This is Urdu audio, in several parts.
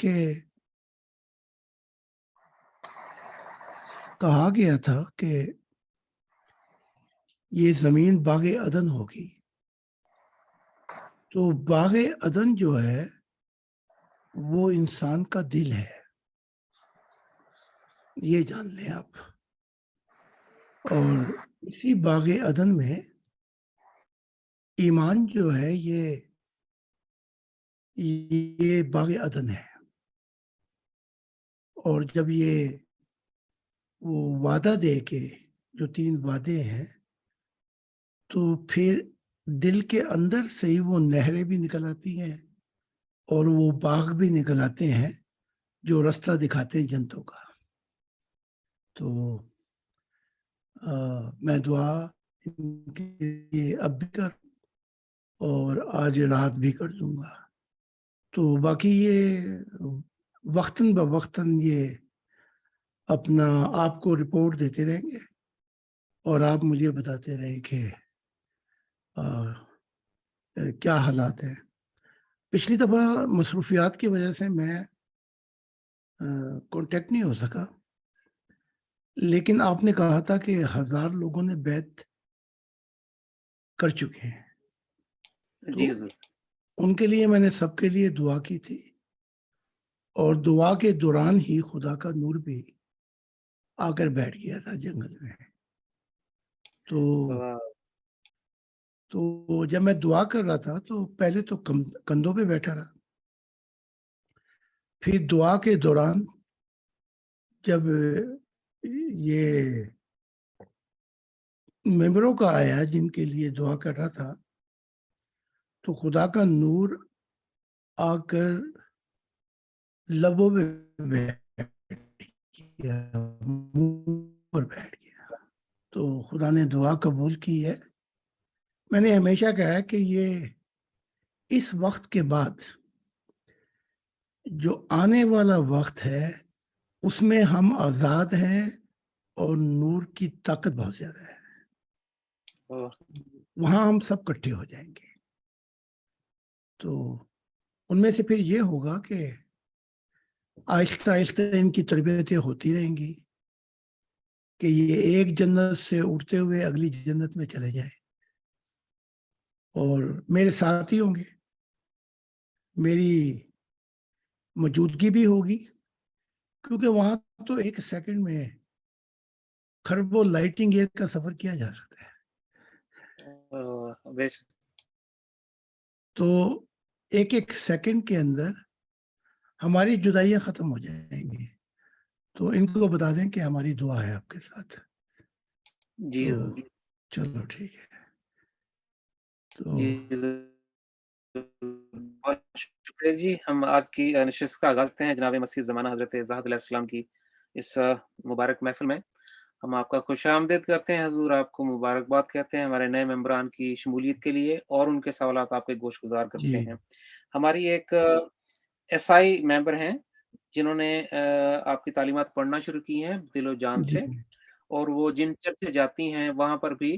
کہ کہا گیا تھا کہ یہ زمین باغ عدن ہوگی، تو باغ عدن جو ہے وہ انسان کا دل ہے، یہ جان لیں آپ. اور اسی باغ عدن میں ایمان جو ہے یہ باغ عدن ہے. اور جب یہ وہ وعدہ دے کے جو 3 وعدے ہیں، تو پھر دل کے اندر سے ہی وہ نہریں بھی نکل آتی ہیں اور وہ باغ بھی نکل آتے ہیں جو راستہ دکھاتے ہیں جنتوں کا. تو میں دعا ان کے لیے اب بھی کر اور آج رات بھی کر دوں گا. تو باقی یہ وقتاً بوقتاً یہ اپنا آپ کو رپورٹ دیتے رہیں گے اور آپ مجھے بتاتے رہیں کہ کیا حالات ہیں. پچھلی دفعہ مصروفیات کی وجہ سے میں کانٹیکٹ نہیں ہو سکا، لیکن آپ نے کہا تھا کہ 1000 لوگوں نے بیعت کر چکے ہیں. جی تو حضور. ان کے لیے میں نے سب کے لیے دعا کی تھی، اور دعا کے دوران ہی خدا کا نور بھی آ کر بیٹھ گیا تھا جنگل میں. تو جب میں دعا کر رہا تھا تو پہلے تو کندھوں پہ بیٹھا رہا، پھر دعا کے دوران جب یہ ممبروں کا آیا جن کے لیے دعا کر رہا تھا، تو خدا کا نور آ کر لبوں پہ بیٹھ گیا، منہ پر بیٹھ گیا. تو خدا نے دعا قبول کی ہے. میں نے ہمیشہ کہا کہ یہ اس وقت کے بعد جو آنے والا وقت ہے اس میں ہم آزاد ہیں اور نور کی طاقت بہت زیادہ ہے. وہاں ہم سب اکٹھے ہو جائیں گے. تو ان میں سے پھر یہ ہوگا کہ آہستہ آہستہ ان کی تربیتیں ہوتی رہیں گی کہ یہ ایک جنت سے اٹھتے ہوئے اگلی جنت میں چلے جائیں، اور میرے ساتھی ہوں گے، میری موجودگی بھی ہوگی، کیونکہ وہاں تو ایک سیکنڈ میں خربوں لائٹنگ ایئر کا سفر کیا جا سکتا ہے. تو ایک سیکنڈ کے اندر ہماری جدائیاں ختم ہو جائیں گی. تو ان کو بتا دیں کہ ہماری دعا ہے آپ کے ساتھ. جی تو چلو ٹھیک ہے. تو بہت شکریہ جی. ہم آج کی نشست کا آغاز کرتے ہیں جناب مسیح زمانہ حضرت زاہد علیہ السلام کی اس مبارک محفل میں. ہم آپ کا خوش آمدید کرتے ہیں حضور، آپ کو مبارکباد کہتے ہیں ہمارے نئے ممبران کی شمولیت کے لیے، اور ان کے سوالات آپ کے گوش گزار کرتے ہیں. ہماری ایک ایس آئی ممبر ہیں جنہوں نے آپ کی تعلیمات پڑھنا شروع کی ہیں دل و جان سے، اور وہ جن چرچ جاتی ہیں وہاں پر بھی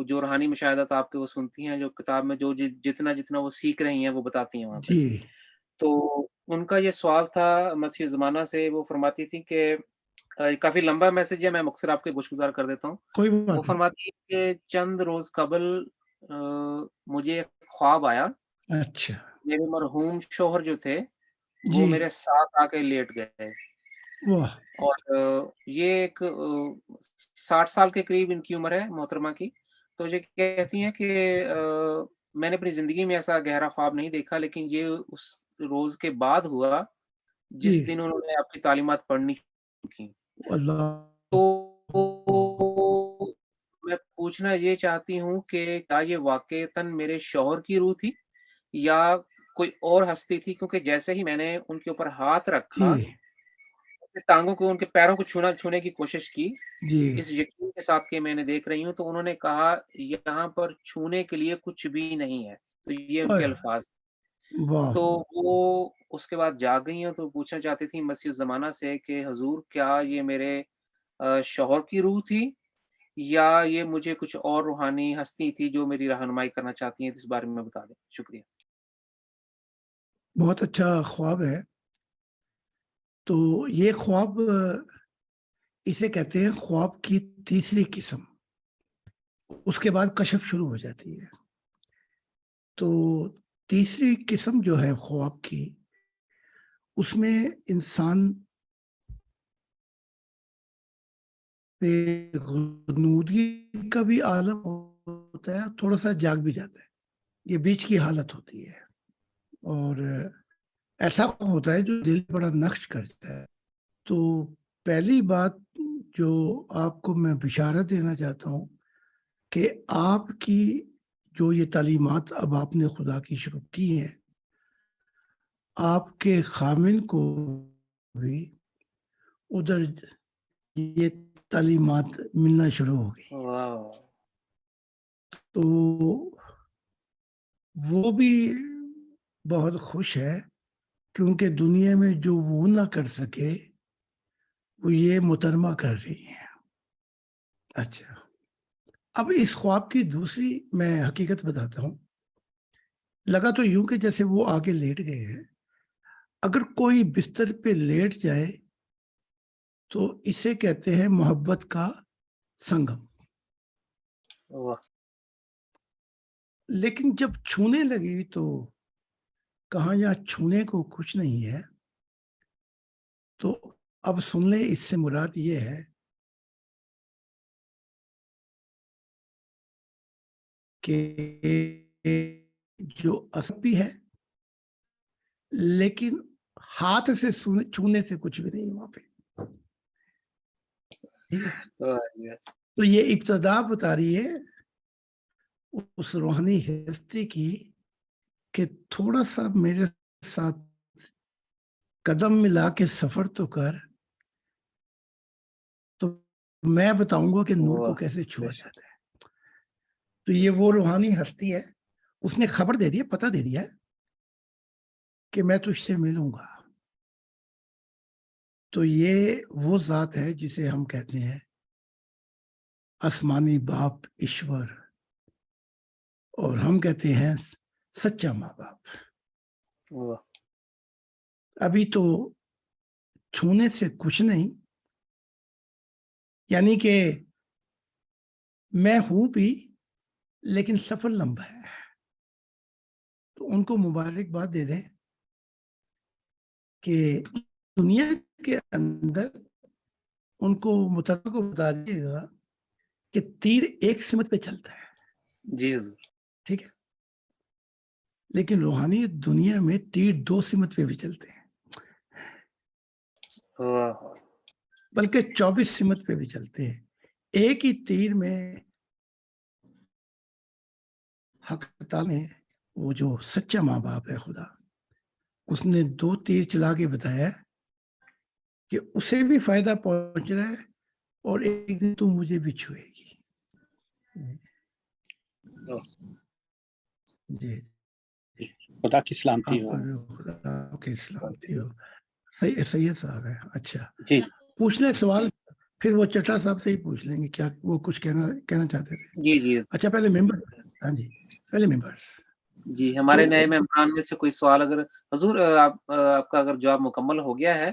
جو روحانی مشاہدات آپ کے وہ سنتی ہیں، جو کتاب میں جو جتنا وہ سیکھ رہی ہیں وہ بتاتی ہیں وہاں پہ. تو ان کا یہ سوال تھا مسیح زمانہ سے. وہ فرماتی تھی کہ کافی لمبا میسج ہے، میں مختصر آپ کے گوش گزار کر دیتا ہوں. وہ فرماتی ہے کہ چند روز قبل مجھے ایک خواب آیا. اچھا. میرے مرحوم شوہر جو تھے وہ میرے ساتھ آ کے لیٹ گئے، اور یہ ایک 60 سال کے قریب ان کی عمر ہے محترمہ کی. تو یہ کہتی ہیں کہ میں نے اپنی زندگی میں ایسا گہرا خواب نہیں دیکھا، لیکن یہ اس روز کے بعد ہوا جس دن انہوں نے آپ کی تعلیمات پڑھنی کی. تو میں پوچھنا یہ چاہتی ہوں کہ کیا یہ واقعتاً میرے شوہر کی روح تھی یا کوئی اور ہستی تھی؟ کیونکہ جیسے ہی میں نے ان کے اوپر ہاتھ رکھا، ٹانگوں کو، ان کے پیروں کو چھونے کی کوشش کی اس یقین کے ساتھ کہ میں نے دیکھ رہی ہوں، تو انہوں نے کہا یہاں پر چھونے کے لیے کچھ بھی نہیں ہے. تو یہ ان کے الفاظ. تو وہ اس کے بعد جاگ گئی ہیں. تو پوچھنا چاہتی تھی مسیح زمانہ سے کہ حضور کیا یہ میرے شوہر کی روح تھی یا یہ مجھے کچھ اور روحانی ہستی تھی جو میری رہنمائی کرنا چاہتی ہیں؟ اس بارے میں بتا دیں. شکریہ. بہت اچھا خواب ہے. تو یہ خواب اسے کہتے ہیں خواب کی تیسری قسم. اس کے بعد کشف شروع ہو جاتی ہے. تو تیسری قسم جو ہے خواب کی، اس میں انسان پہ غنودگی کا بھی عالم ہوتا ہے، تھوڑا سا جاگ بھی جاتا ہے. یہ بیچ کی حالت ہوتی ہے، اور ایسا ہوتا ہے جو دل بڑا نقش کرتا ہے. تو پہلی بات جو آپ کو میں بشارت دینا چاہتا ہوں کہ آپ کی جو یہ تعلیمات اب آپ نے خدا کی شروع کی ہیں، آپ کے خامن کو بھی ادھر یہ تعلیمات ملنا شروع ہو گئی. واو. تو وہ بھی بہت خوش ہے، کیونکہ دنیا میں جو وہ نہ کر سکے وہ یہ محترمہ کر رہی ہے. اچھا، اب اس خواب کی دوسری میں حقیقت بتاتا ہوں. لگا تو یوں کہ جیسے وہ آگے لیٹ گئے ہیں. اگر کوئی بستر پہ لیٹ جائے تو اسے کہتے ہیں محبت کا سنگم. واہ. لیکن جب چھونے لگی تو کہاں یہاں چھونے کو کچھ نہیں ہے. تو اب سن لیں، اس سے مراد یہ ہے کہ جو اسبی ہے، لیکن ہاتھ سے چھونے سے کچھ بھی نہیں وہاں پہ. ٹھیک ہے، واہ جی. تو یہ ابتدا بتا رہی ہے اس روحانی ہستی کی کہ تھوڑا سا میرے ساتھ قدم ملا کے سفر تو کر، تو میں بتاؤں گا کہ نور کو واہ. کیسے چھوا جاتا ہے. تو یہ وہ روحانی ہستی ہے، اس نے خبر دے دی، پتہ دے دیا کہ میں تجھ سے ملوں گا. تو یہ وہ ذات ہے جسے ہم کہتے ہیں آسمانی باپ ایشور، اور ہم کہتے ہیں سچا ماں باپ. واہ. ابھی تو چھونے سے کچھ نہیں، یعنی کہ میں ہوں بھی، لیکن سفر لمبا ہے. تو ان کو مبارکباد دے دیں کہ دنیا کے اندر ان کو مترجم کو بتا دیے گا کہ تیر ایک سمت پہ چلتا ہے. جی حضور. ٹھیک ہے، لیکن روحانی دنیا میں تیر 2 سمت پہ بھی چلتے ہیں، واہ. بلکہ 24 سمت پہ بھی چلتے ہیں. ایک ہی تیر میں حق تعالی نے، وہ جو سچا ماں باپ ہے خدا، اس نے 2 تیر چلا کے بتایا کہ اسے بھی فائدہ پہنچ رہا ہے، اور ایک دن تو مجھے بھی چھوئے گی. جی، خدا کی سلامتی آپ ہو. پر بھی خدا کی سلامتی ہو. سید صاحب ہے. اچھا، جی پوچھ لیں سوال، پھر وہ چٹا صاحب سے ہی پوچھ لیں گے کیا وہ کچھ کہنا چاہتے تھے. جی جی اچھا، پہلے ممبر. ہاں جی، پہلے ممبرس. جی. ہمارے تو نئے مہمان میں سے کوئی سوال اگر حضور آپ کا اگر جواب مکمل ہو گیا ہے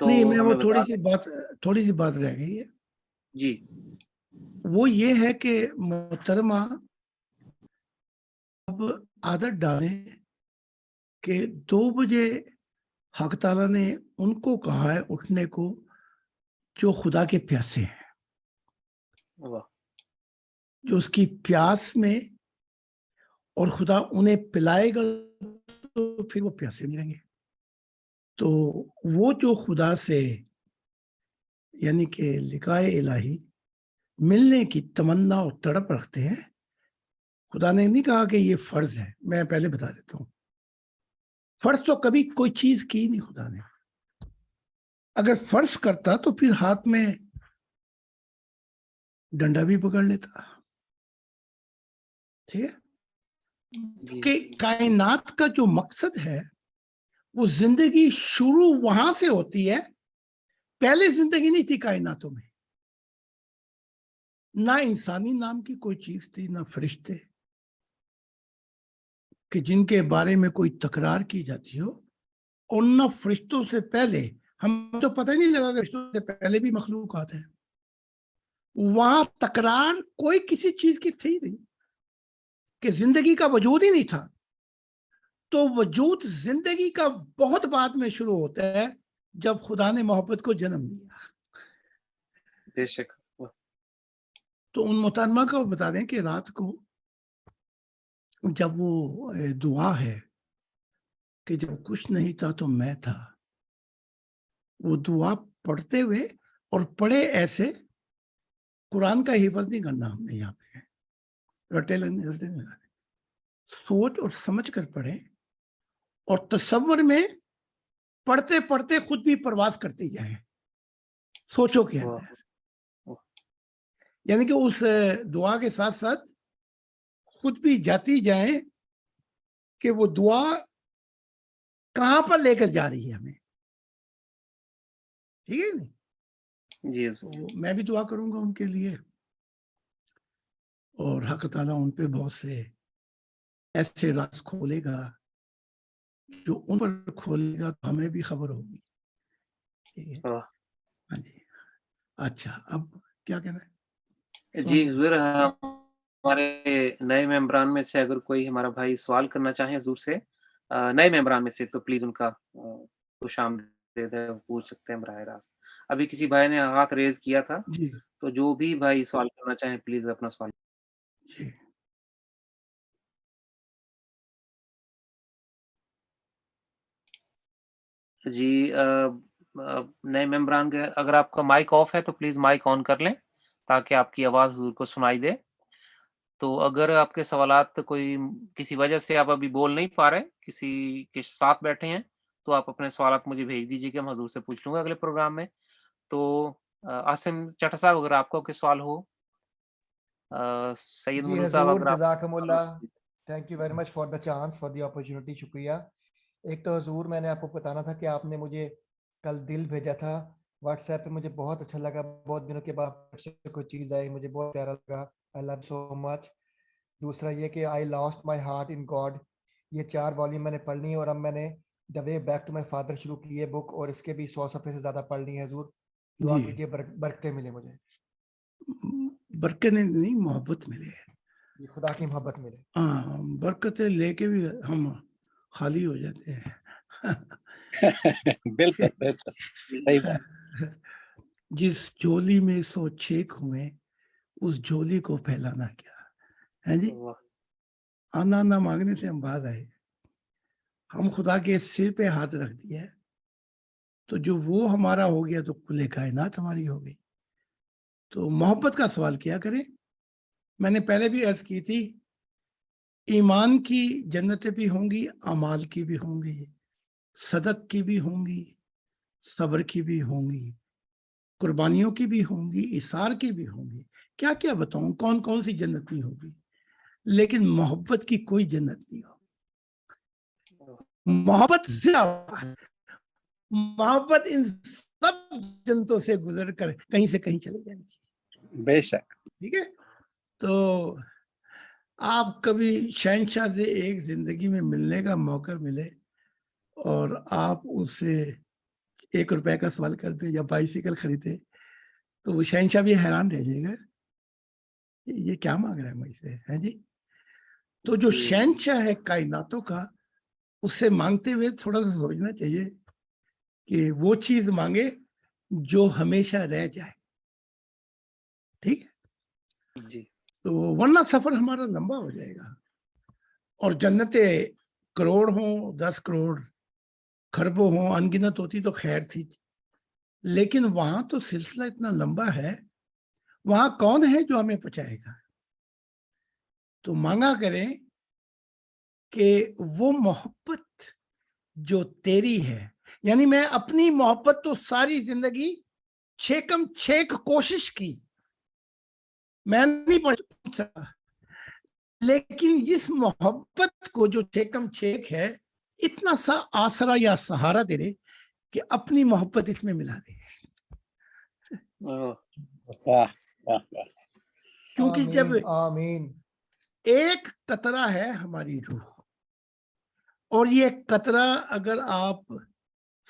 تو نہیں، میں وہ ہمیں بتا تھوڑی سی بات رہ گئی ہے. جی. وہ یہ ہے کہ محترمہ اب عادت ڈالیں کہ 2 بجے حق تعالیٰ نے ان کو کہا ہے اٹھنے کو جو خدا کے پیاسے ہیں، واہ. جو اس کی پیاس میں، اور خدا انہیں پلائے گا تو پھر وہ پیاسے نہیں رہیں گے. تو وہ جو خدا سے یعنی کہ لقائے الہی ملنے کی تمنا اور تڑپ رکھتے ہیں، خدا نے نہیں کہا کہ یہ فرض ہے. میں پہلے بتا دیتا ہوں، فرض تو کبھی کوئی چیز کی نہیں خدا نے. اگر فرض کرتا تو پھر ہاتھ میں ڈنڈا بھی پکڑ لیتا. ٹھیک ہے، جی. کہ کائنات کا جو مقصد ہے وہ زندگی شروع وہاں سے ہوتی ہے. پہلے زندگی نہیں تھی کائناتوں میں، نہ انسانی نام کی کوئی چیز تھی، نہ فرشتے کہ جن کے بارے میں کوئی تکرار کی جاتی ہو، اور نہ فرشتوں سے پہلے ہم تو پتہ ہی نہیں لگا کہ رشتوں سے پہلے بھی مخلوقات ہیں. وہاں تکرار کوئی کسی چیز کی تھی نہیں کہ زندگی کا وجود ہی نہیں تھا. تو وجود زندگی کا بہت بعد میں شروع ہوتا ہے جب خدا نے محبت کو جنم دیا. بے شک. تو ان محترمہ کو بتا دیں کہ رات کو جب وہ دعا ہے کہ جب کچھ نہیں تھا تو میں تھا، وہ دعا پڑھتے ہوئے اور پڑھے ایسے قرآن کا حفظ نہیں کرنا ہم نے یہاں پہ رٹے سوچ اور سمجھ کر پڑھیں اور تصور میں پڑھتے پڑھتے خود بھی پرواز کرتے جائیں سوچو کے اندر. یعنی کہ اس دعا کے ساتھ ساتھ خود بھی جاتی جائیں کہ وہ دعا کہاں پر لے کر جا رہی ہے ہمیں. ٹھیک ہے نا؟ جی میں بھی دعا کروں گا ان کے لیے اور حق تعالیٰ ان پہ بہت سے ایسے راز کھولے گا جو ان پر کھولے گا تو ہمیں بھی خبر ہوگی. ٹھیک ہے. ہاں جی. اچھا اب کیا کہنا ہے؟ جی حضور، ہمارے نئے ممبران میں سے اگر کوئی ہمارا بھائی سوال کرنا چاہے حضور سے، نئے ممبران میں سے، تو پلیز ان کا خوش آمدید ہے، پوچھ سکتے ہیں براہ راست. ابھی کسی بھائی نے ہاتھ ریز کیا تھا، جی تو جو بھی بھائی سوال کرنا چاہیں پلیز اپنا سوال. جی جی نئے ممبران کے اگر آپ کا مائک آف ہے تو پلیز مائک آن کر لیں تاکہ آپ کی آواز حضور کو سنائی دے. تو اگر آپ کے سوالات کوئی کسی وجہ سے آپ ابھی بول نہیں پا رہے، کسی کے ساتھ بیٹھے ہیں، تو آپ اپنے سوالات مجھے بھیج دیجیے کہ ہم حضور سے پوچھ لوں گا اگلے پروگرام میں. تو عاصم چٹا صاحب اگر آپ کو کوئی سوال ہو، سید جی ملو صاحب حضور، اگر آپ جزاکم اللہ، thank you very much for the chance, for the opportunity. شکریہ. ایک تو حضور میں نے آپ کو بتانا تھا کہ آپ نے مجھے کل دل بھیجا تھا واٹس ایپ پہ، مجھے بہت اچھا لگا. بہت دنوں کے بعد کوئی چیز آئی، مجھے بہت پیارا لگا. آئی لو سو مچ. دوسرا یہ کہ I lost my heart in God, یہ 4 والیوم میں نے پڑھنی ہے اور اب میں نے the way back to my father شروع کی ہے بک، اور اس کے بھی 100 صفحے سے زیادہ پڑھنی ہے. حضور دعا جی. کیجیے برکتیں ملے مجھے. برکتیں نہیں، محبت ملے. خدا کی محبت ملے. ہاں، برکتیں لے کے بھی ہم خالی ہو جاتے ہیں. بالکل بالکل صحیح بات. جس جھولی میں 100 چھیک ہوئے اس جھولی کو پھیلانا کیا ہے جی. آنا نہ مانگنے سے ہم باز آئے، ہم خدا کے سر پہ ہاتھ رکھ دیا تو جو وہ ہمارا ہو گیا تو کل کائنات ہماری ہو گئی. تو محبت کا سوال کیا کریں. میں نے پہلے بھی عرض کی تھی، ایمان کی جنتیں بھی ہوں گی، اعمال کی بھی ہوں گی، صدق کی بھی ہوں گی، صبر کی بھی ہوں گی، قربانیوں کی بھی ہوں گی، اثار کی بھی ہوں گی. کیا کیا بتاؤں کون کون سی جنت نہیں ہوگی، لیکن محبت کی کوئی جنت نہیں ہوگی. محبت محبت ان سب جنتوں سے گزر کر کہیں سے کہیں چلے جائیں گی. بے شک. ٹھیک ہے. تو آپ کبھی شہنشاہ سے ایک زندگی میں ملنے کا موقع ملے اور آپ اس سے 1 روپے کا سوال کرتے یا بائیسیکل خریدے تو وہ شہنشاہ بھی حیران رہ جائے گا، یہ کیا مانگ رہا ہے مجھ سے، ہے جی. تو جو شہنشاہ ہے کائناتوں کا، اس سے مانگتے ہوئے تھوڑا سا سوچنا چاہیے کہ وہ چیز مانگے جو ہمیشہ رہ جائے. ٹھیک ہے. جی. تو ورنہ سفر ہمارا لمبا ہو جائے گا اور جنتیں کروڑ ہوں، 10 کروڑ، خربوں ہوں، انگنت ہوتی تو خیر تھی، لیکن وہاں تو سلسلہ اتنا لمبا ہے، وہاں کون ہے جو ہمیں پہنچائے گا. تو مانگا کریں کہ وہ محبت جو تیری ہے، یعنی میں اپنی محبت تو ساری زندگی چھیکم چھیک کوشش کی، میں نہیں پہنچ سکا، لیکن اس محبت کو جو چھیکم چھیک ہے اتنا سا آسرا یا سہارا دے دے کہ اپنی محبت اس میں ملا دے. کیونکہ جب آمین ایک قطرہ ہے ہماری روح، اور یہ قطرہ اگر آپ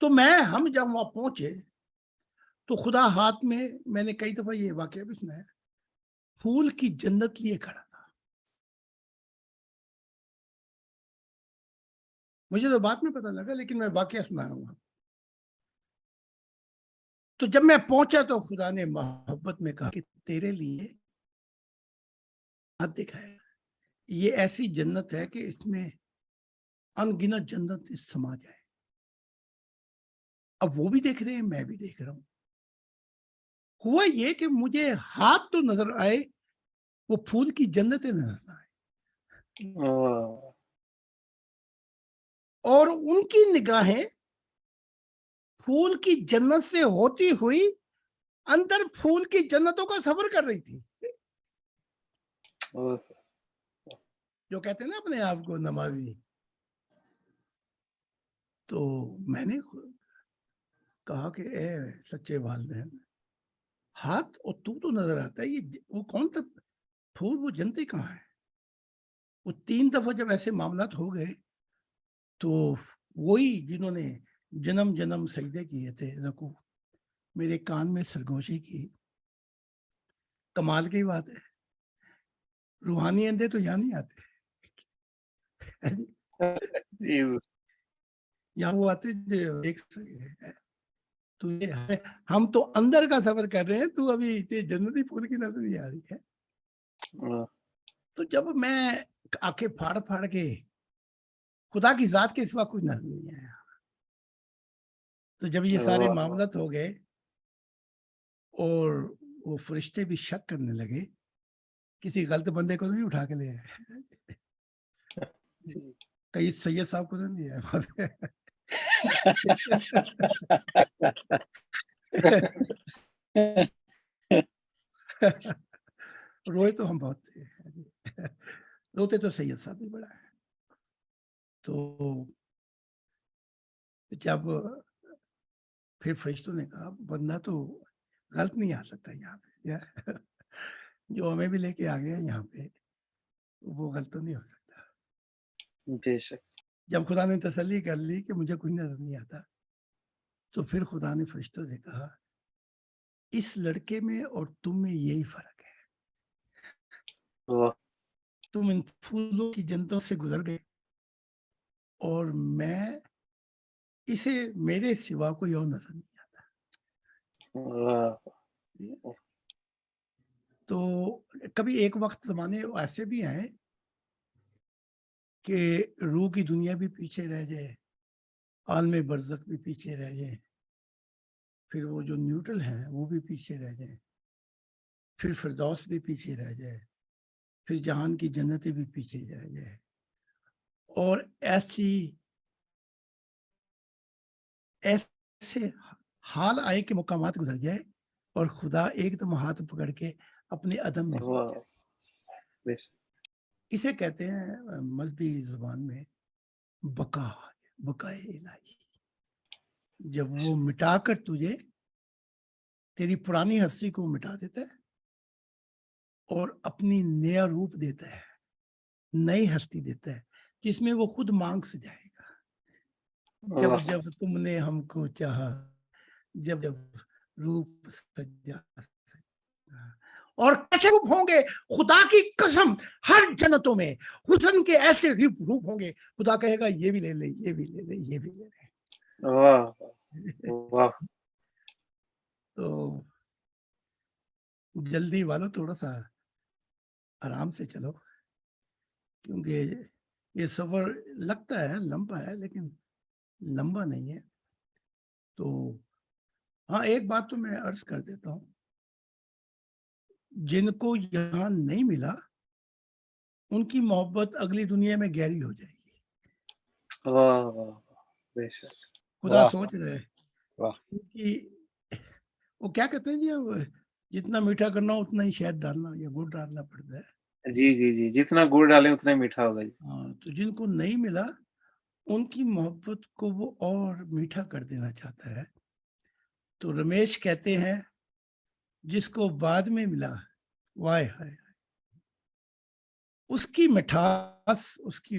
تو ہم جب وہاں پہنچے تو خدا ہاتھ میں نے کئی دفعہ یہ واقعہ بھی سنا ہے، پھول کی جنت لیے کھڑا تھا. مجھے تو بات میں پتہ لگا، لیکن میں واقعہ سنا رہا ہوں. تو جب میں پہنچا تو خدا نے محبت میں کہا کہ تیرے لیے ہاتھ دکھایا، یہ ایسی جنت ہے کہ اس میں ان گنت جنت سما جائے. اب وہ بھی دیکھ رہے ہیں، میں بھی دیکھ رہا ہوں. ہوا یہ کہ مجھے ہاتھ تو نظر آئے، وہ پھول کی جنتیں نظر نہ آئے، اور ان کی نگاہیں پھول کی جنت سے ہوتی ہوئی اندر پھول کی جنتوں کا سفر کر رہی تھی. جو کہتے ہیں نا اپنے آپ کو نمازی. تو میں نے کہا کہ اے سچے والدین، ہاتھ اور تو نظر آتا ہے، یہ وہ کون سا پھول، وہ جنتے کہاں ہیں؟ وہ 3 دفعہ جب ایسے معاملات ہو گئے تو وہی جنہوں نے جنم جنم سجدے کیے تھے، رکوع، میرے کان میں سرگوشی کی. کمال کی بات ہے، روحانی اندھے تو یہاں نہیں آتے، یہاں وہ آتے جو دیکھ سکے. تو ہم تو اندر کا سفر کر رہے ہیں، تو ابھی جنتی پھول کی نظر نہیں آ رہی ہے. تو جب میں آنکھیں پھاڑ کے خدا کی ذات کے سوا کچھ نظر نہیں آیا، تو جب یہ سارے معاملات ہو گئے اور وہ فرشتے بھی شک کرنے لگے، کسی غلط بندے کو نہیں اٹھا کے لے آئے، کئی سید صاحب کو نہیں آئے. روئے تو ہم بہت تھے، روتے تو سید صاحب بھی بڑا ہے. تو جب پھر فرشتوں نے کہا بندہ تو غلط نہیں آ سکتا یہاں پہ، جو ہمیں بھی لے کے آ گیا یہاں پہ وہ غلط نہیں ہو سکتا. بے شک. جب خدا نے تسلی کر لی کہ مجھے کچھ نظر نہیں آتا، تو پھر خدا نے فرشتوں سے کہا اس لڑکے میں اور تم میں یہی فرق ہے، تم ان پھولوں کی جنتوں سے گزر گئے اور میں اسے میرے سوا کوئی اور نظر نہیں آتا. تو کبھی ایک وقت زمانے ایسے بھی ہیں کہ روح کی دنیا بھی پیچھے رہ جائے، عالم برزخ بھی پیچھے رہ جائے، پھر وہ جو نیوٹرل ہیں وہ بھی پیچھے رہ جائیں، پھر فردوس بھی پیچھے رہ جائے، پھر جہان کی جنتیں بھی پیچھے رہ جائے، اور ایسے حال آئے کہ مقامات گزر جائے اور خدا ایک دم ہاتھ پکڑ کے اپنے عدم میں لے جائے. اسے کہتے ہیں مذہبی زبان میں بقائے الہی. جب وہ مٹا کر تجھے تیری پرانی ہستی کو مٹا دیتا ہے اور اپنی نیا روپ دیتا ہے، نئی ہستی دیتا ہے جس میں وہ خود مانگ سے جائے گا. جب جب تم نے ہم کو چاہا، جب جب روپ سجا، اور کیسے روپ ہوں گے خدا کی قسم، ہر جنتوں میں حسن کے ایسے روپ ہوں گے، خدا کہے گا یہ بھی لے لے، یہ بھی لے لے، یہ بھی لے لے. تو جلدی والو تھوڑا سا آرام سے چلو، کیونکہ یہ سفر لگتا ہے لمبا ہے لیکن لمبا نہیں ہے. تو ہاں ایک بات تو میں عرض کر دیتا ہوں، جن کو یہاں نہیں ملا ان کی محبت اگلی دنیا میں گہری ہو جائے گی. خدا سوچ رہے وہ کیا کہتے ہیں جی، جتنا میٹھا کرنا اتنا ہی شہد ڈالنا یا گڑ ڈالنا پڑتا ہے. جی جتنا گڑ ڈالیں اتنا میٹھا ہوگا. ہاں، تو جن کو نہیں ملا ان کی محبت کو وہ اور میٹھا کر دینا چاہتا ہے. تو رمیش کہتے ہیں جس کو بعد میں ملا، وائے ہائے، اس کی مٹھاس، اس کی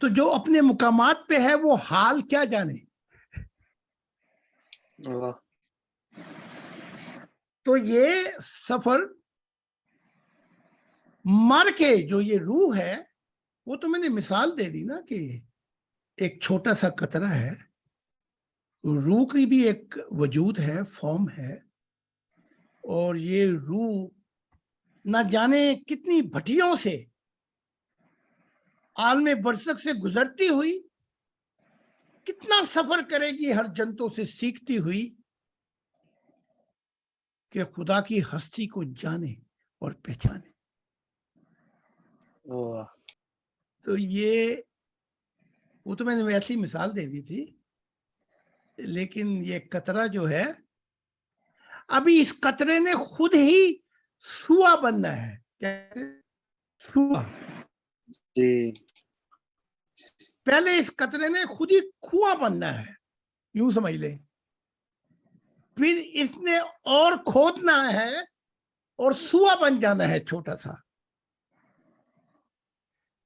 تو جو اپنے مقامات پہ ہے وہ حال کیا جانے. واہ. تو یہ سفر مر کے جو یہ روح ہے وہ تو میں نے مثال دے دی نا کہ ایک چھوٹا سا قطرہ ہے, روح کی بھی ایک وجود ہے, فارم ہے, اور یہ روح نہ جانے کتنی بھٹیوں سے عالم برزخ سے گزرتی ہوئی کتنا سفر کرے گی ہر جنتوں سے سیکھتی ہوئی کہ خدا کی ہستی کو جانے اور پہچانے. واہ. تو یہ وہ تو میں نے ایسی مثال دے دی تھی, لیکن یہ قطرہ جو ہے ابھی اس قطرے نے خود ہی سوا بننا ہے. کیا سوا؟ جی. پہلے اس قطرے نے خود ہی کنواں بننا ہے, یوں سمجھ لیں. پھر اس نے اور کھودنا ہے اور سوا بن جانا ہے چھوٹا سا.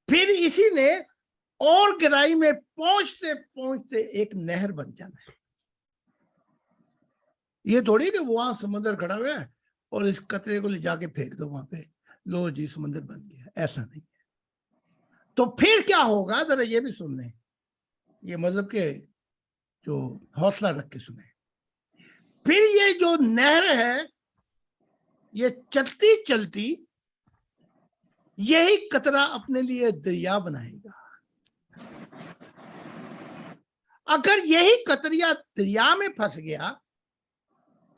پھر اسی نے اور گہرائی میں پہنچتے پہنچتے ایک نہر بن جانا ہے. یہ تھوڑی کہ وہاں سمندر کھڑا ہوا ہے اور اس قطرے کو لے جا کے پھینک دو وہاں پہ, لو جی سمندر بن گیا. ایسا نہیں ہے. تو پھر کیا ہوگا ذرا یہ بھی سن لیں, یہ مذہب کے جو حوصلہ رکھ کے سنیں. پھر یہ جو نہر ہے یہ چلتی چلتی یہی قطرہ اپنے لیے دریا بنائے گا. اگر یہی قطریہ دریا میں پھنس گیا,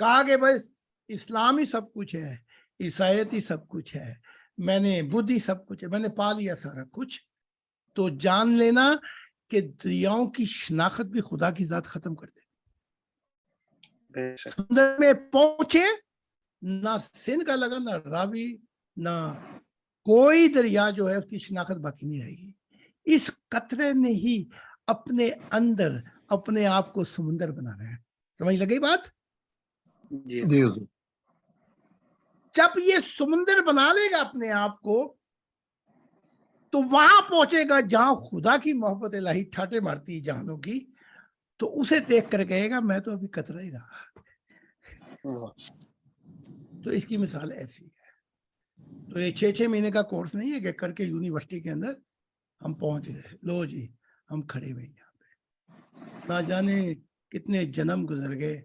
کہا کہ بس اسلام ہی سب کچھ ہے, عیسائیت ہی سب کچھ ہے, میں نے بدھ ہی سب کچھ ہے, میں نے پا لیا سارا کچھ, تو جان لینا کہ دریاؤں کی شناخت بھی خدا کی ذات ختم کر دے. بے شک. سمندر میں پہنچے نہ سندھ کا لگا, نہ راوی, نہ کوئی دریا جو ہے اس کی شناخت باقی نہیں رہے گی. اس قطرے نے ہی اپنے اندر اپنے آپ کو سمندر بنانا ہے. سمجھ لگی بات؟ جی. جی حضور. جب یہ سمندر بنا لے گا اپنے آپ کو تو وہاں پہنچے گا جہاں خدا کی محبت الہی ٹھاٹے مارتی جہانوں کی, تو اسے دیکھ کر کہے گا میں تو ابھی قطرہ ہی رہا. واہ. تو اس کی مثال ایسی ہے. تو یہ 6 مہینے کا کورس نہیں ہے کہ کر کے یونیورسٹی کے اندر ہم پہنچ گئے, لو جی ہم کھڑے ہوئے یہاں پہ. نہ جانے کتنے جنم گزر گئے,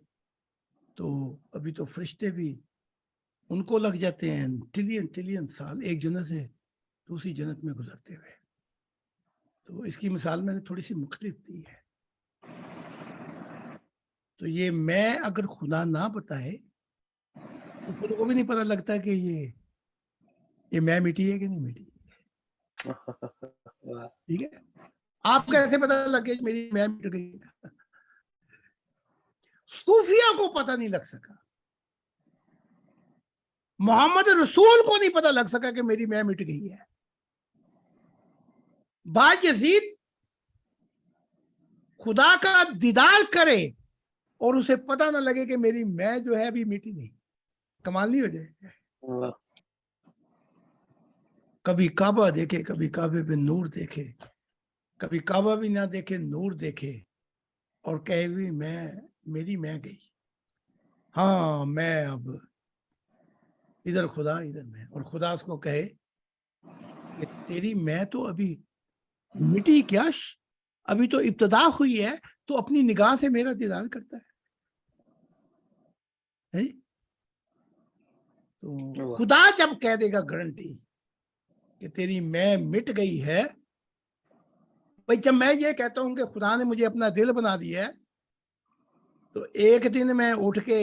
تو ابھی تو فرشتے بھی ان کو لگ جاتے ہیں ٹریلین سال ایک جنت سے دوسری جنت میں گزرتے ہوئے. تو اس کی مثال میں نے تھوڑی سی مختلف دی ہے. تو یہ میں اگر خدا نہ بتائے تو خود کو بھی نہیں پتہ لگتا کہ یہ میں مٹی ہے کہ نہیں مٹی. واہ. ٹھیک ہے, آپ کیسے پتہ لگ گیا کہ میری میں مٹ گئی؟ صوفیہ کو پتہ نہیں لگ سکا, محمد رسول کو نہیں پتہ لگ سکا کہ میری میں مٹ گئی ہے. باجزید خدا کا دیدار کرے اور اسے پتہ نہ لگے کہ میری میں جو ہے ابھی مٹی نہیں. کمال نہیں ہو جائے. واہ. کبھی کعبہ دیکھے, کبھی کعبے پہ نور دیکھے, کبھی کعبہ بھی نہ دیکھے نور دیکھے, اور کہے بھی میری میں گئی. ہاں میں اب ادھر خدا ادھر میں, اور خدا اس کو کہے کہ تیری میں تو ابھی مٹی کیا, ابھی تو ابتدا ہوئی ہے, تو اپنی نگاہ سے میرا دیدار کرتا ہے. تو خدا جب کہہ دے گا گارنٹی کہ تیری میں مٹ گئی ہے, بھائی جب میں یہ کہتا ہوں کہ خدا نے مجھے اپنا دل بنا دیا ہے, تو ایک دن میں اٹھ کے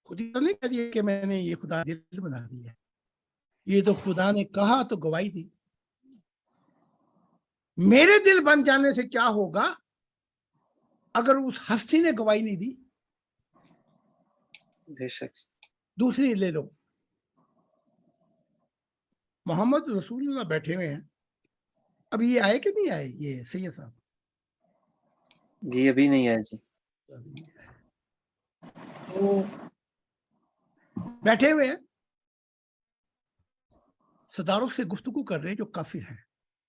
خود ہی نہیں کہہ دیا کہ میں نے یہ خدا دل بنا دیا. یہ تو خدا نے کہا تو گواہی دی. میرے دل بن جانے سے کیا ہوگا اگر اس ہستی نے گواہی نہیں دی؟ بے شک. دوسری لے لو, محمد رسول اللہ بیٹھے ہوئے ہیں, اب یہ آئے کہ نہیں آئے یہ سید صاحب؟ جی ابھی نہیں آیا جی. تو بیٹھے ہوئے ہیں, صداروں سے گفتگو کر رہے ہیں جو کافر ہیں.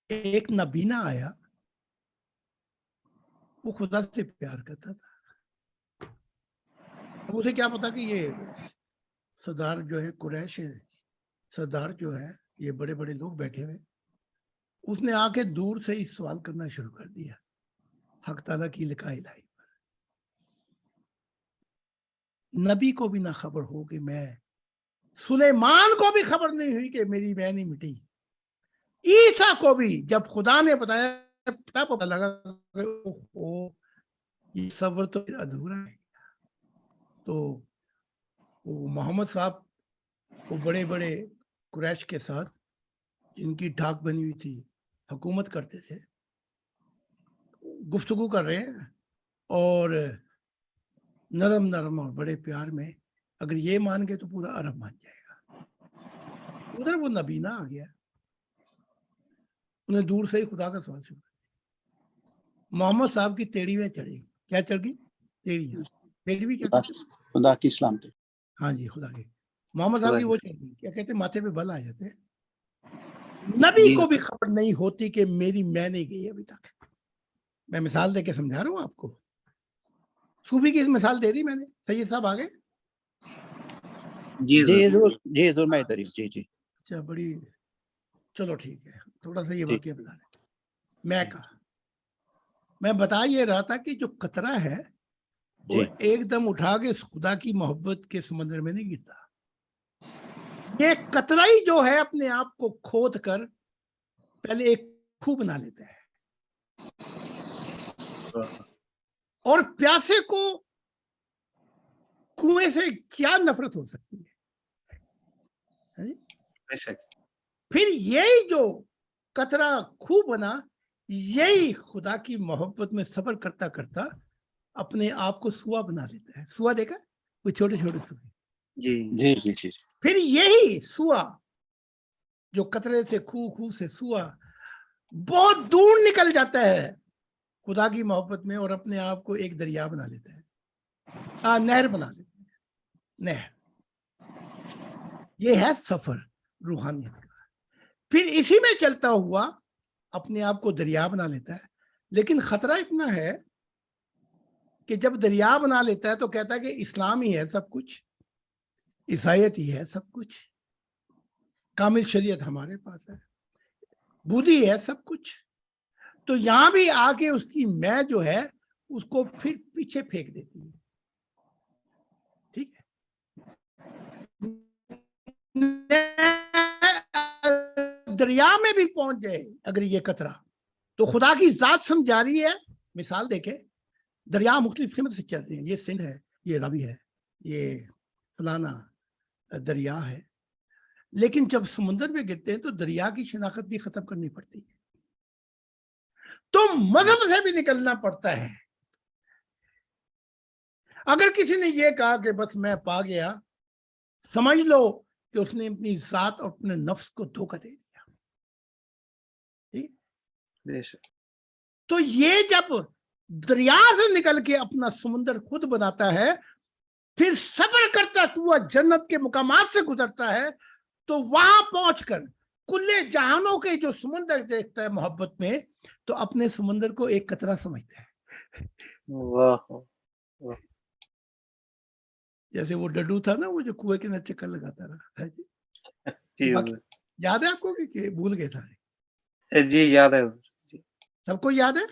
ایک نبینا آیا, وہ خدا سے پیار کرتا تھا. اب اسے کیا پتا کہ یہ سردار جو ہے قریش ہے, سردار جو ہے یہ بڑے بڑے لوگ بیٹھے ہوئے. اس نے آ کے دور سے ہی سوال کرنا شروع کر دیا حق تعالیٰ کی لکھا الہی پر. نبی کو بھی نہ خبر ہو کہ میں, سلیمان کو بھی خبر نہیں ہوئی کہ میری میں نہیں مٹی. عیسیٰ کو بھی جب خدا نے بتایا تب پتہ لگا کہ اوہ یہ صبر تو ادھورا ہے. تو وہ محمد صاحب وہ بڑے بڑے قریش کے ساتھ جن کی ٹھاک بنی ہوئی تھی, حکومت کرتے تھے, گفتگو کر رہے ہیں اور نرم نرم اور بڑے پیار میں, اگر یہ مان گئے تو پورا عرب مان جائے گا. ادھر وہ نبینا آ گیا, انہیں دور سے ہی خدا کا سوال شروع. محمد صاحب کی تیڑی میں چڑھے گی. کیا چڑھ گئی؟ تیڑی. تیڑی بھی کیا کہتے ہیں؟ خدا کی اسلام تھے. ہاں جی, خدا کی. محمد صاحب کی وہ چڑھ گئی, کیا کہتے ہیں, ماتھے پہ بل آ جاتے ہیں. نبی کو بھی خبر نہیں ہوتی کہ میری میں نہیں گئی ابھی تک. میں مثال دے کے سمجھا رہا ہوں آپ کو. صوفی کی مثال دے دی میں نے. سید صاحب آگے. جی حضور میں ادھر ہی. جی جی اچھا, بڑی, چلو ٹھیک ہے, تھوڑا سا یہ واقعہ بتا رہے. میں کہا, میں بتا یہ رہا تھا کہ جو قطرہ ہے وہ ایک دم اٹھا کے خدا کی محبت کے سمندر میں نہیں گرتا. یہ قطرہ ہی جو ہے اپنے آپ کو کھود کر پہلے ایک کھو بنا لیتا ہے, اور پیاسے کو کنویں سے کیا نفرت ہو سکتی ہے. پھر یہی جو قطرہ کھو بنا, یہی خدا کی محبت میں صبر کرتا کرتا اپنے آپ کو سوا بنا لیتا ہے. سوا دیکھا, وہ چھوٹے چھوٹے سوے. جی جی جی جی. پھر یہی سوا جو قطرے سے کھو سے سوا بہت دور نکل جاتا ہے خدا کی محبت میں, اور اپنے آپ کو ایک دریا بنا لیتا ہے, نہر بنا لیتا ہے. نہر, یہ ہے سفر روحانیت کا. پھر اسی میں چلتا ہوا اپنے آپ کو دریا بنا لیتا ہے. لیکن خطرہ اتنا ہے کہ جب دریا بنا لیتا ہے تو کہتا ہے کہ اسلام ہی ہے سب کچھ, عیسائیت ہی ہے سب کچھ, کامل شریعت ہمارے پاس ہے, بودھی ہے سب کچھ. تو یہاں بھی آ کے اس کی میں جو ہے اس کو پھر پیچھے پھینک دیتی ہے. ٹھیک ہے, دریا میں بھی پہنچ جائے اگر یہ قطرہ, تو خدا کی ذات سمجھا رہی ہے. مثال دیکھیں, دریا مختلف سمت سے چل رہے ہیں. یہ سندھ ہے, یہ راوی ہے, یہ فلانا دریا ہے. لیکن جب سمندر میں گرتے ہیں تو دریا کی شناخت بھی ختم کرنی پڑتی ہے, تو مذہب سے بھی نکلنا پڑتا ہے. اگر کسی نے یہ کہا کہ بس میں پا گیا, سمجھ لو کہ اس نے اپنی ذات اور اپنے نفس کو دھوکہ دے دیا. تو یہ جب دریا سے نکل کے اپنا سمندر خود بناتا ہے, پھر صبر کرتا ہوا جنت کے مقامات سے گزرتا ہے, تو وہاں پہنچ کر کلے جہانوں کے جو سمندر دیکھتا ہے محبت میں, تو اپنے سمندر کو ایک قطرہ سمجھتا ہے. جیسے وہ ڈڈو تھا نا, وہ جو کنویں کے اندر چکر لگاتا رہا. یاد ہے آپ کو کہ بھول گئے سارے؟ جی یاد ہے. سب کو یاد ہے؟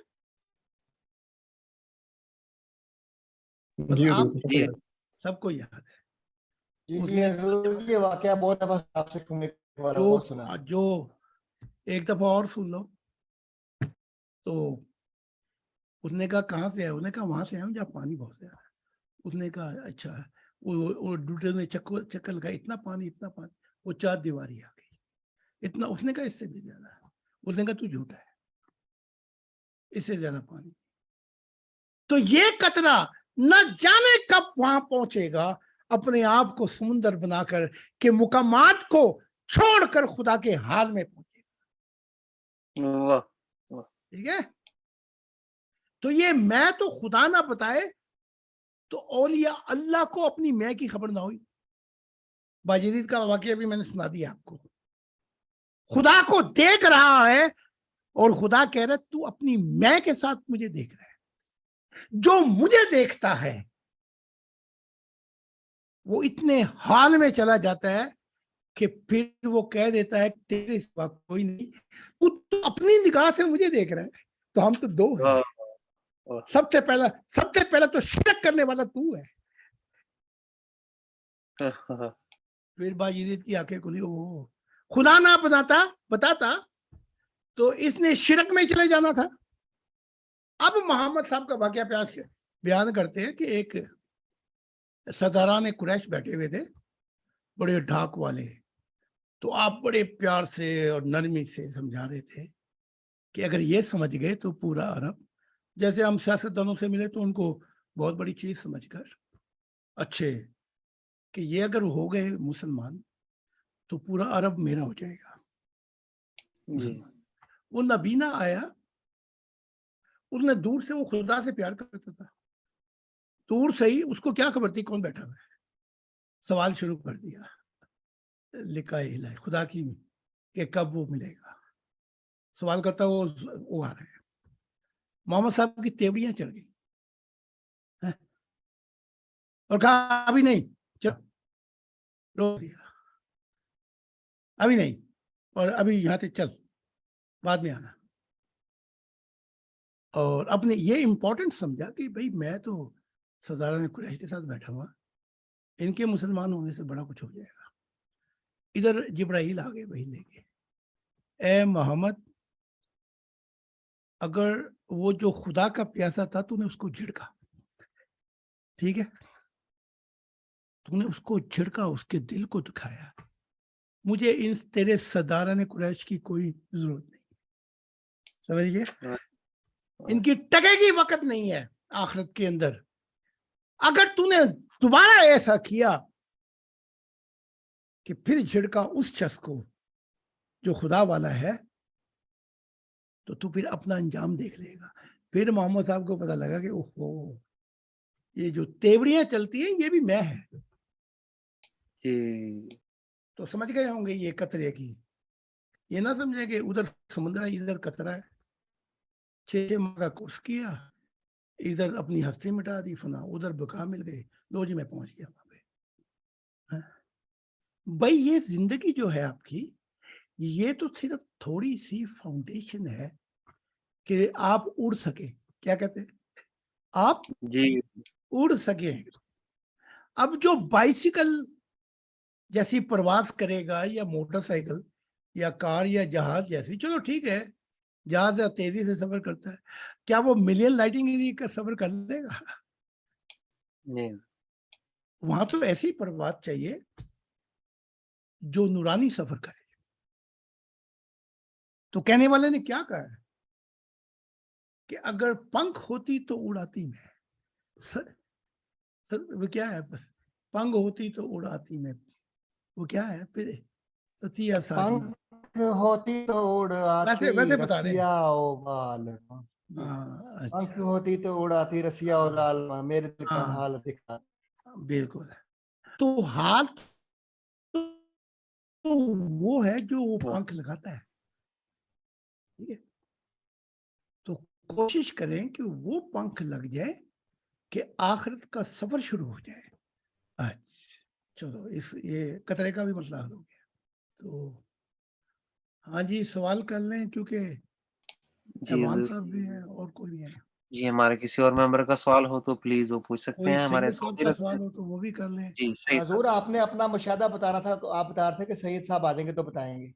سب کو یاد ہے. یہ واقعہ بہت دفعہ آپ سے سنا. جو ایک دفعہ اور سن لو. تو اس نے کہا کہاں سے ہے؟ اس نے کہا وہاں سے ہے جہاں پانی بہت زیادہ ہے. اس نے کہا اچھا. وہ ڈوٹے نے چکر لگایا, اتنا پانی, وہ 4 دیواری آ گئی اتنا. اس نے کہا اس سے بھی زیادہ ہے. اس نے کہا تو جھوٹا ہے, اس سے زیادہ پانی. تو یہ قطرہ نہ جانے کب وہاں پہنچے گا, اپنے آپ کو سمندر بنا کر کہ مقامات کو چھوڑ کر خدا کے حال میں پہنچے گا. ٹھیک ہے. تو یہ میں تو خدا نہ بتائے تو اولیاء اللہ کو اپنی میں کی خبر نہ ہوئی. باجدید کا واقعہ بھی میں نے سنا دیا آپ کو. خدا کو دیکھ رہا ہے, اور خدا کہہ رہا ہے تو اپنی میں کے ساتھ مجھے دیکھ رہا ہے. جو مجھے دیکھتا ہے وہ اتنے حال میں چلا جاتا ہے کہ پھر وہ کہہ دیتا ہے تیرے سوا کوئی نہیں, تو اپنی نگاہ سے مجھے دیکھ رہا ہے, تو ہم تو دو ہیں. سب سے پہلا تو شرک کرنے والا تو ہے. پھر باجید کی آنکھیں کھلی, او خدا نہ بتاتا تو اس نے شرک میں چلے جانا تھا. اب محمد صاحب کا واقعہ بیان کرتے ہیں کہ ایک سرداران قریش بیٹھے ہوئے تھے, بڑے ڈھاک والے. تو آپ بڑے پیار سے اور نرمی سے سمجھا رہے تھے کہ اگر یہ سمجھ گئے تو پورا عرب, جیسے ہم سیاستدانوں سے ملے تو ان کو بہت بڑی چیز سمجھ کر اچھے کہ یہ اگر ہو گئے مسلمان تو پورا عرب میرا ہو جائے گا. وہ نبینا آیا, اس نے دور سے, وہ خدا سے پیار کرتا تھا, دور سے ہی اس کو کیا خبر تھی کون بیٹھا ہوا ہے, سوال شروع کر دیا لکھائے خدا کی کہ کب وہ ملے گا. سوال کرتا وہ آ رہا ہے. محمد صاحب کی تیوڑیاں چڑھ گئی اور کہا ابھی نہیں, چلو روک دیا, ابھی نہیں, اور ابھی یہاں سے چل, بعد میں آنا. اور اپنے یہ امپورٹنٹ سمجھا کہ بھئی میں تو سرداران قریش کے ساتھ بیٹھا ہوا, ان کے مسلمان ہونے سے بڑا کچھ ہو جائے گا. ادھر جبرائیل آ گئے وہی لے کے, اے محمد اگر وہ جو خدا کا پیاسا تھا تو نے اس کو جھڑکا, ٹھیک ہے, تو نے اس کو جھڑکا, اس کے دل کو دکھایا, مجھے ان تیرے سرداران قریش کی کوئی ضرورت نہیں. سمجھ گئے, ان کی ٹکے کی وقت نہیں ہے آخرت کے اندر. اگر تو نے دوبارہ ایسا کیا کہ پھر جھڑکا اس شخص کو جو خدا والا ہے, تو پھر اپنا انجام دیکھ لے گا. پھر محمد صاحب کو پتا لگا کہ اوہو یہ جو تیوڑیاں چلتی ہیں یہ بھی میں ہے. تو سمجھ گئے ہوں گے یہ قطرے کی, یہ نہ سمجھے کہ ادھر سمندر ہے ادھر قطرہ ہے. 6 ماہ کا کورس کیا, ادھر اپنی ہستی مٹا دی, فنا ادھر بقا مل گئی, لو جی میں پہنچ گیا وہاں پہ. بھائی یہ زندگی جو ہے آپ کی, یہ تو صرف تھوڑی سی فاؤنڈیشن ہے کہ آپ اڑ سکیں. کیا کہتے ہیں آپ اڑ سکیں. اب جو بائسیکل جیسی پرواز کرے گا یا موٹر سائیکل یا کار یا جہاز جیسی, چلو ٹھیک ہے جہاز تیزی سے سفر کرتا ہے, کیا وہ ملین لائٹنگ کا سفر کر لے گا؟ وہاں تو ایسی پرواز چاہیے جو نورانی سفر کرے. تو کہنے والے نے کیا کہا ہے کہ اگر پنکھ ہوتی تو اڑاتی میں, وہ کیا ہے, بس پنکھ ہوتی تو اڑاتی میں, وہ کیا ہے پھر پنکھ ہوتی تو اڑاتی ویسے بتا رہے ہیں. رسیا او بال, پنکھ ہوتی تو اڑاتی رسیا او لال, میرے دل کا حال دکھا. بالکل. تو حال تو وہ ہے جو وہ پنکھ لگاتا ہے. ٹھیک ہے, تو کوشش کریں کہ وہ پنکھ لگ جائے کہ آخرت کا سفر شروع ہو جائے. اچھا چلو, یہ قطرے کا بھی مسئلہ حل ہو گیا. تو ہاں جی سوال کر لیں کیونکہ ایمان صاحب بھی ہیں اور کوئی بھی ہے. جی ہمارے کسی اور ممبر کا سوال ہو تو پلیز وہ پوچھ سکتے ہیں. ہمارے سید صاحب کا سوال ہو تو وہ بھی کر لیں. جی صحیح. حضور آپ نے اپنا مشاہدہ بتانا تھا, تو آپ بتا رہے تھے کہ سید صاحب آ جائیں گے تو بتائیں گے.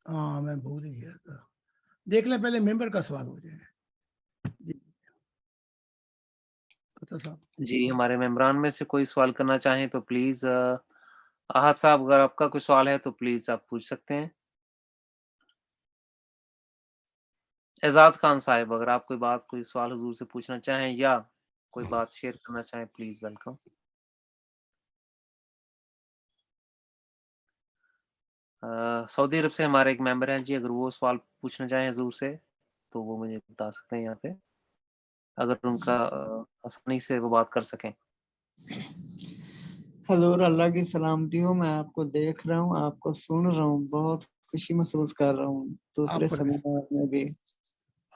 ہاں میں بھول ہی گیا تھا, دیکھ لیں پہلے ممبر کا سوال ہو جائے. جی ہمارے ممبران میں سے کوئی سوال کرنا چاہیں تو پلیز, احد صاحب اگر آپ کا کوئی سوال ہے تو پلیز آپ پوچھ سکتے ہیں. اعزاز خان صاحب اگر آپ کوئی سوال حضور سے پوچھنا چاہیں یا کوئی بات شیئر کرنا چاہیں پلیز ویلکم. سعودی عرب سے ہمارے ایک ممبر ہیں جی, اگر وہ سوال پوچھنا چاہیں حضور سے تو وہ مجھے بتا سکتے ہیں یہاں پہ, اگر ان کا آسانی سے وہ بات کر سکیں. حضور اللہ کی سلامتی ہوں, میں آپ کو دیکھ رہا ہوں, آپ کو سن رہا ہوں, بہت خوشی محسوس کر رہا ہوں. دوسرے سیمینار میں بھی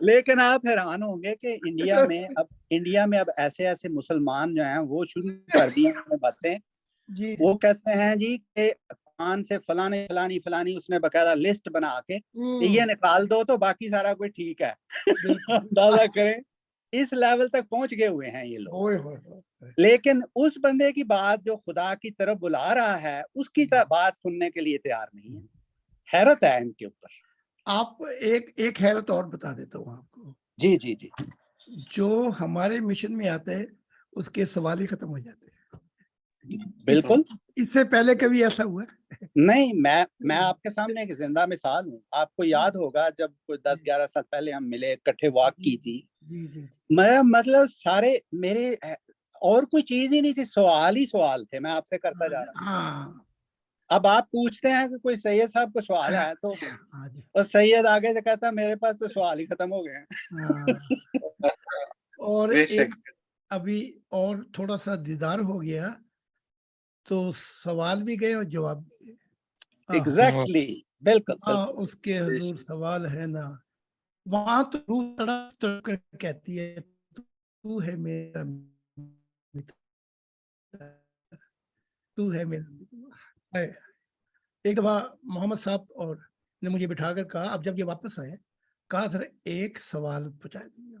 لیکن آپ حیران ہوں گے کہ انڈیا میں اب ایسے ایسے مسلمان جو ہیں وہ شروع کر دی ہیں باتیں. جی وہ کہتے ہیں جی کہ قرآن سے فلانی فلانی فلانی اس نے باقاعدہ لسٹ بنا کے کہ یہ نکال دو تو باقی سارا کوئی ٹھیک ہے. بالکل. اندازہ کریں اس لیول تک پہنچ گئے ہوئے ہیں یہ لوگ. ہوئے ہوئے ہوئے. لیکن اس بندے کی بات جو خدا کی طرف بلا رہا ہے اس کی بات سننے کے لیے تیار نہیں ہے. حیرت ہے ان کے اوپر. آپ کو ایک حیرت اور بتا دیتا ہوں آپ کو. جی جی جی. جو ہمارے مشن میں آتے ہیں اس کے سوال ہی ختم ہو جاتے ہیں. بالکل. اس سے پہلے کبھی ایسا ہوا ہے؟ نہیں, میں آپ کے سامنے ایک زندہ مثال ہوں. آپ کو یاد ہوگا جب کوئی 10-11 سال پہلے ہم ملے, اکٹھے واک کی تھی. جی جی. میرا مطلب سارے میرے اور کوئی چیز ہی نہیں تھی, سوال ہی سوال تھے. میں آپ سے کرتا جا رہا ہوں. ہاں. اب آپ پوچھتے ہیں کہ کوئی سید صاحب کو سوال ہے تو ہاں جی. اور سید آگے سے کہتا ہے میرے پاس تو سوال ہی ختم ہو گئے ہیں. ہاں. اور بے ایک شک. ابھی اور تھوڑا سا دیدار ہو گیا تو سوال بھی گئے اور جواب بھی گئے. ایگزیکٹلی. بالکل. ہاں, اس کے حضور سوال ہے نا, وہاں تو روح تڑپ تڑپ کر کہتی ہے تو ہے میرا متر, تو ہے میرا. ایک دفعہ محمد صاحب اور نے مجھے بٹھا کر کہا, اب جب یہ واپس آئے, کہا سر ایک سوال پوچھا دیا.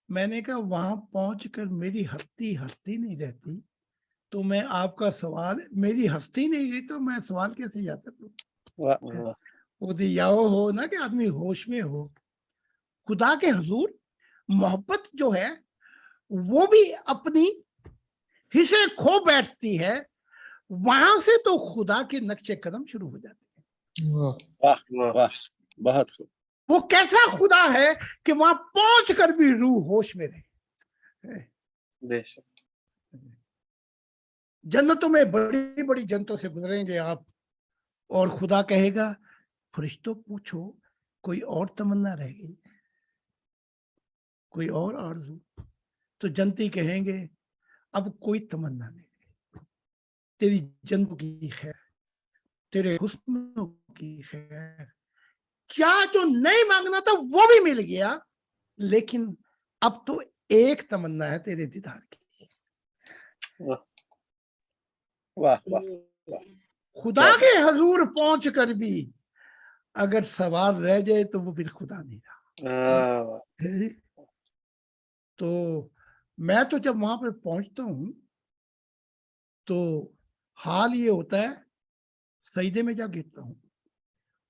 میں نے کہا وہاں پہنچ کر میری ہستی نہیں رہتی تو میں آپ کا سوال, میری ہستی نہیں رہی تو میں سوال کیسے یاد کروں. وہ دیاو ہو نا کہ آدمی ہوش میں ہو. خدا کے حضور محبت جو ہے وہ بھی اپنی حصے کھو بیٹھتی ہے, وہاں سے تو خدا کے نقش قدم شروع ہو جاتے ہیں. واہ واہ, بہت خوب. وہ کیسا خدا ہے کہ وہاں پہنچ کر بھی روح ہوش میں رہے. بے شک. جنتوں میں بڑی بڑی جنتوں سے گزریں گے آپ, اور خدا کہے گا فرشتوں پوچھو کوئی اور تمنا رہ گئی, کوئی اور آرزو. تو جنتی کہیں گے اب کوئی تمنا نہیں, تیری جنتوں کی خیر, تیرے حسنوں کی خیر, کیا جو نہیں مانگنا تھا وہ بھی مل گیا, لیکن اب تو ایک تمنا ہے تیرے دیدار کی. واہ واہ. خدا کے حضور پہنچ کر بھی اگر سوال رہ جائے تو وہ پھر خدا نہیں رہا. تو میں تو جب وہاں پہ پہنچتا ہوں تو حال یہ ہوتا ہے, سجدے میں جا گرتا ہوں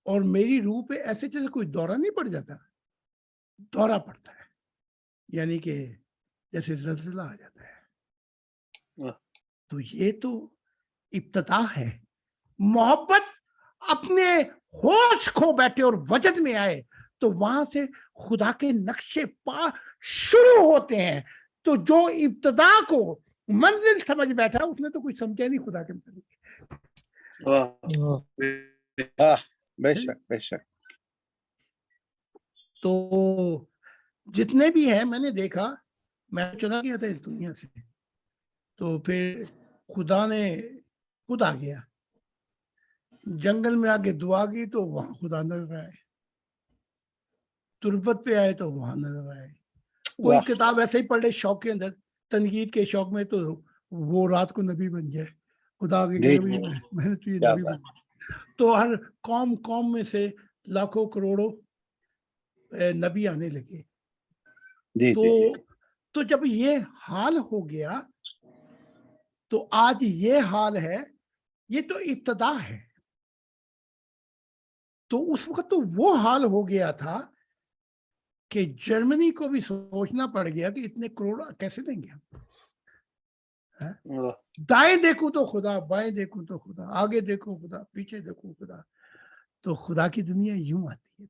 اور میری روح پہ ایسے جیسے کوئی دورہ نہیں پڑ جاتا, دورہ پڑتا ہے, یعنی کہ جیسے زلزلہ آ جاتا ہے. تو یہ تو ابتدا ہے. محبت اپنے ہوش کھو بیٹھے اور وجد میں آئے تو وہاں سے خدا کے نقشے پا شروع ہوتے ہیں. تو جو ابتدا کو منزل سمجھ بیٹھا اس نے تو کچھ سمجھا نہیں خدا کے متعلق. بے شک بے شک. تو جتنے بھی ہیں میں نے دیکھا, میں چلا گیا تھا اس دنیا سے, تو پھر خدا نے خود آ گیا. جنگل میں آگے دعا کی تو وہاں خدا نظر آئے, تربت پہ آئے تو وہاں نظر آئے. کوئی کتاب ایسے ہی پڑھ لے شوق کے اندر, تنقید کے شوق میں, تو وہ رات کو نبی بن جائے. خدا آگے کہے میں نے تو یہ نبی بن. تو ہر قوم میں سے لاکھوں کروڑوں نبی آنے لگے. تو جب یہ حال ہو گیا تو آج یہ حال ہے, یہ تو ابتدا ہے. تو اس وقت تو وہ حال ہو گیا تھا کہ جرمنی کو بھی سوچنا پڑ گیا کہ اتنے کروڑ کیسے دیں گے ہم. دائیں دیکھوں تو خدا, بائیں دیکھوں تو خدا, آگے دیکھو خدا, پیچھے دیکھو خدا. تو خدا کی دنیا یوں آتی ہے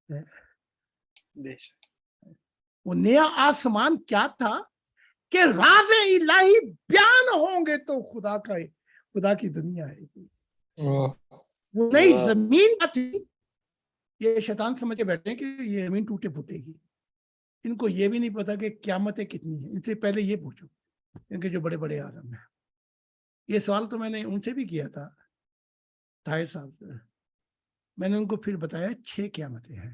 پیارے. وہ نیا آسمان کیا تھا کہ راز الہی بیان ہوں گے تو خدا کی دنیا آئے گی. وہ نئی زمین تھی. یہ شیطان سمجھ کے بیٹھے ہیں کہ یہ زمین ٹوٹے پھوٹے گی. ان کو یہ بھی نہیں پتا کہ قیامتیں کتنی ہیں. ان سے پہلے یہ پوچھو ان کے جو بڑے بڑے عالم ہیں. یہ سوال تو میں نے ان سے بھی کیا تھا, طاہر صاحب سے. میں نے ان کو پھر بتایا 6 قیامتیں ہیں.